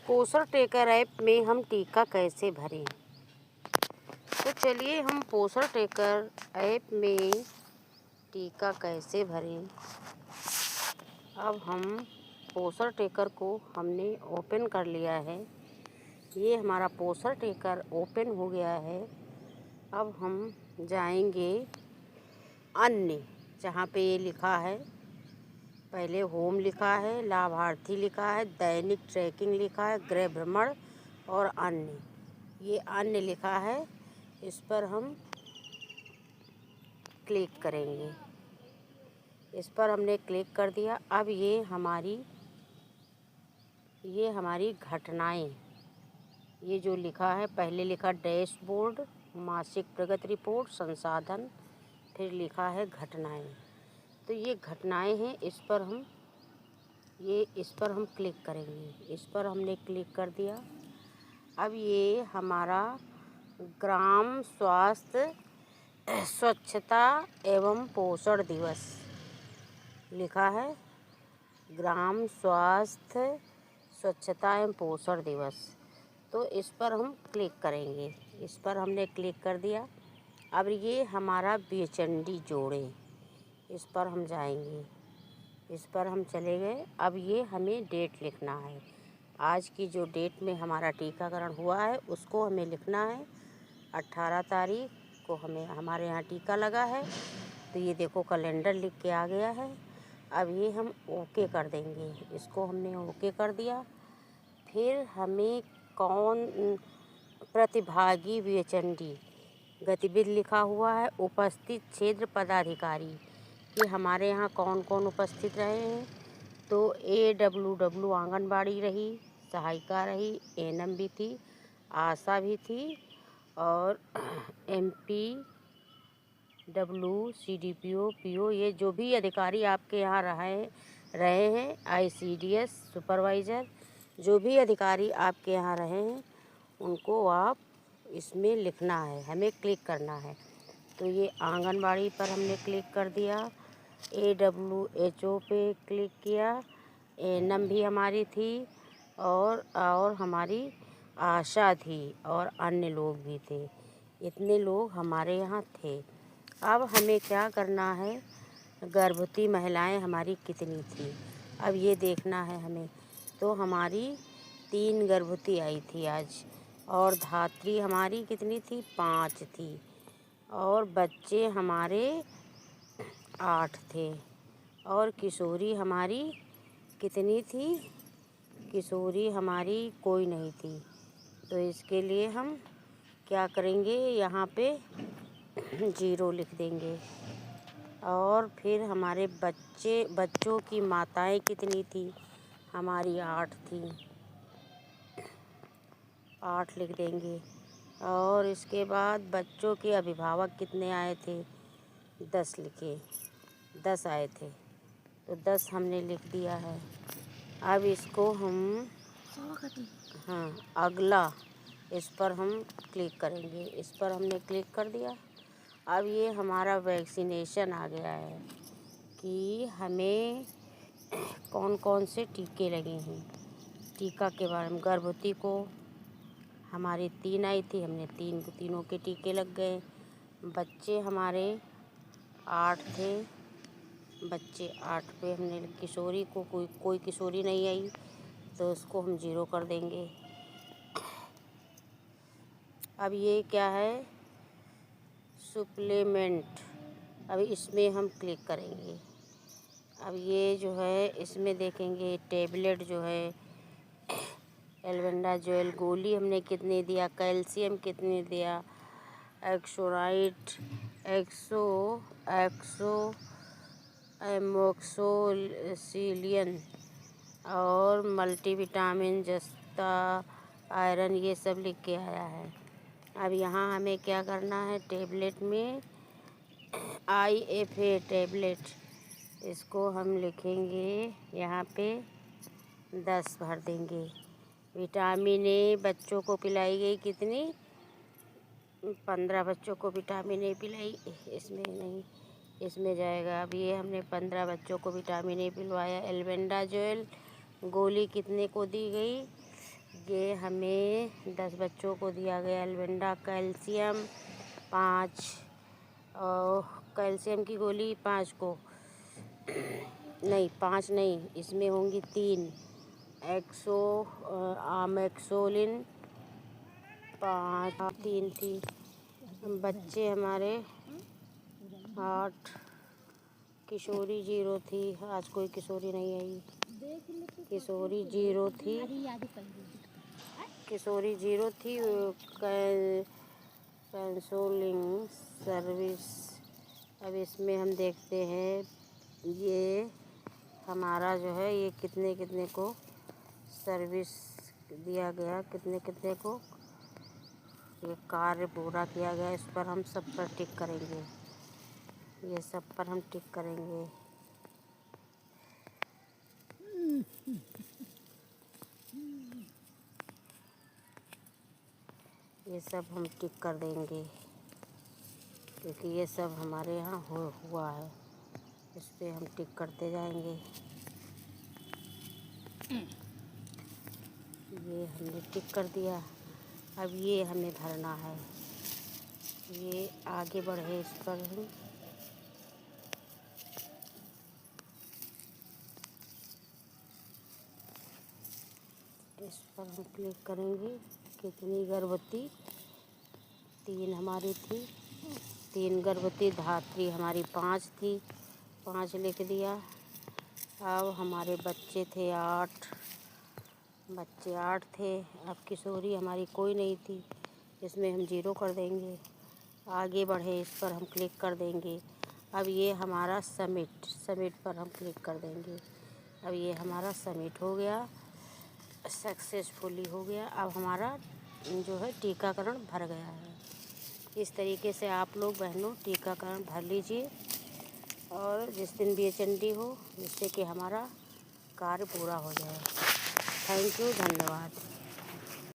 पोषण tracker app में हम टीका कैसे भरें। तो चलिए हम पोषण ट्रैकर ऐप में टीका कैसे भरें। अब हम पोषण ट्रैकर को हमने ओपन कर लिया है। ये हमारा पोषण ट्रैकर ओपन हो गया है। अब हम जाएंगे अन्य, जहाँ पे ये लिखा है, पहले होम लिखा है, लाभार्थी लिखा है, दैनिक ट्रैकिंग लिखा है, गृह भ्रमण और अन्य, ये अन्य लिखा है। इस पर हम क्लिक करेंगे। इस पर हमने क्लिक कर दिया। अब ये हमारी घटनाएं, ये जो लिखा है, पहले लिखा डैशबोर्ड, मासिक प्रगति रिपोर्ट, संसाधन, फिर लिखा है घटनाएं। तो ये घटनाएं हैं। इस पर हम क्लिक करेंगे। इस पर हमने क्लिक कर दिया। अब ये हमारा ग्राम स्वास्थ्य स्वच्छता एवं पोषण दिवस लिखा है। ग्राम स्वास्थ्य स्वच्छता एवं पोषण दिवस, तो इस पर हम क्लिक करेंगे। इस पर हमने क्लिक कर दिया। अब ये हमारा बेचंडी जोड़े, इस पर हम जाएंगे। इस पर हम चले गए। अब ये हमें डेट लिखना है। आज की जो डेट में हमारा टीकाकरण हुआ है उसको हमें लिखना है। 18 तारीख को हमें हमारे यहाँ टीका लगा है। तो ये देखो कैलेंडर लिख के आ गया है। अब ये हम ओके कर देंगे। इसको हमने ओके कर दिया। फिर हमें कौन प्रतिभागी बेचंडी गतिविधि लिखा हुआ है, उपस्थित क्षेत्र पदाधिकारी, कि हमारे यहाँ कौन कौन उपस्थित रहे हैं। तो AWW आंगनबाड़ी रही, सहायिका रही, ANM भी थी, आशा भी थी, और MPW, CDPO, PO, ये जो भी अधिकारी आपके यहाँ रहे हैं, ICDS सुपरवाइज़र, जो भी अधिकारी आपके यहाँ रहे हैं उनको आप इसमें लिखना है, हमें क्लिक करना है। तो ये आंगनबाड़ी पर हमने क्लिक कर दिया, AWHO पे क्लिक किया, ANM भी हमारी थी, और हमारी आशा थी, और अन्य लोग भी थे। इतने लोग हमारे यहाँ थे। अब हमें क्या करना है, गर्भवती महिलाएं हमारी कितनी थी, अब ये देखना है हमें। तो हमारी 3 गर्भवती आई थी आज, और धात्री हमारी कितनी थी, 5 थी, और बच्चे हमारे 8 थे, और किशोरी हमारी कितनी थी, किशोरी हमारी कोई नहीं थी। तो इसके लिए हम क्या करेंगे, यहाँ पे 0 लिख देंगे। और फिर हमारे बच्चों की माताएं कितनी थी, हमारी 8 थी, 8 लिख देंगे। और इसके बाद बच्चों के अभिभावक कितने आए थे, 10 लिखे, 10 आए थे, तो 10 हमने लिख दिया है। अब इसको हम अगला, इस पर हम क्लिक करेंगे। इस पर हमने क्लिक कर दिया। अब ये हमारा वैक्सीनेशन आ गया है कि हमें कौन कौन से टीके लगे हैं। टीका के बारे में, गर्भवती को हमारी 3 आई थी, हमने तीनों के टीके लग गए। बच्चे हमारे 8 थे, बच्चे 8 पे हमने, किशोरी को कोई किशोरी नहीं आई, तो उसको हम 0 कर देंगे। अब ये क्या है, सुप्लीमेंट, अब इसमें हम क्लिक करेंगे। अब ये जो है, इसमें देखेंगे टेबलेट जो है, एल्बेंडाजोल गोली हमने कितने दिया, कैल्शियम कितने दिया, एक्सोराइट, एमोक्सोसिलिन, और मल्टीविटामिन, जस्ता, आयरन, ये सब लिख के आया है। अब यहाँ हमें क्या करना है, टेबलेट में IFA टेबलेट, इसको हम लिखेंगे यहाँ पे 10 भर देंगे। विटामिन A बच्चों को पिलाई गई कितनी, 15 बच्चों को विटामिन A पिलाई, इसमें नहीं, इसमें जाएगा। अब ये हमने 15 बच्चों को विटामिन A पिलवाया। एल्बेंडाजोल गोली कितने को दी गई, ये हमें 10 बच्चों को दिया गया एल्वेंडा कैल्शियम 5 और कैल्शियम की गोली 5 को नहीं 5 नहीं, इसमें होंगी 3 आमेक्सोलिन 5 3 थी। बच्चे हमारे 8, किशोरी 0 थी। आज कोई किशोरी नहीं आई, किशोरी 0 थी, किशोरी 0 थी। Cancelling service. अब इसमें हम देखते हैं ये हमारा जो है ये कितने कितने को सर्विस दिया गया, कितने कितने को ये कार्य पूरा किया गया। इस पर हम सब पर टिक करेंगे, ये सब पर हम टिक करेंगे। ये सब हम टिक कर देंगे क्योंकि ये सब हमारे यहाँ हुआ है। इस पे हम टिक करते जाएंगे। ये हमने टिक कर दिया। अब ये हमें भरना है, ये आगे बढ़े इस पर हम इस पर हम क्लिक करेंगे। कितनी गर्भवती 3 हमारी थी, 3 गर्भवती धात्री हमारी 5 थी, 5 लिख दिया। अब हमारे बच्चे थे 8, बच्चे 8 थे। अब किशोरी हमारी कोई नहीं थी, इसमें हम 0 कर देंगे। आगे बढ़े इस पर हम क्लिक कर देंगे। अब ये हमारा सबमिट पर हम क्लिक कर देंगे। अब ये हमारा सबमिट हो गया, सक्सेसफुली हो गया। अब हमारा जो है टीकाकरण भर गया है। इस तरीके से आप लोग बहनों टीकाकरण भर लीजिए और जिस दिन बीएचएनडी हो, जिससे कि हमारा कार्य पूरा हो जाए। थैंक यू, धन्यवाद।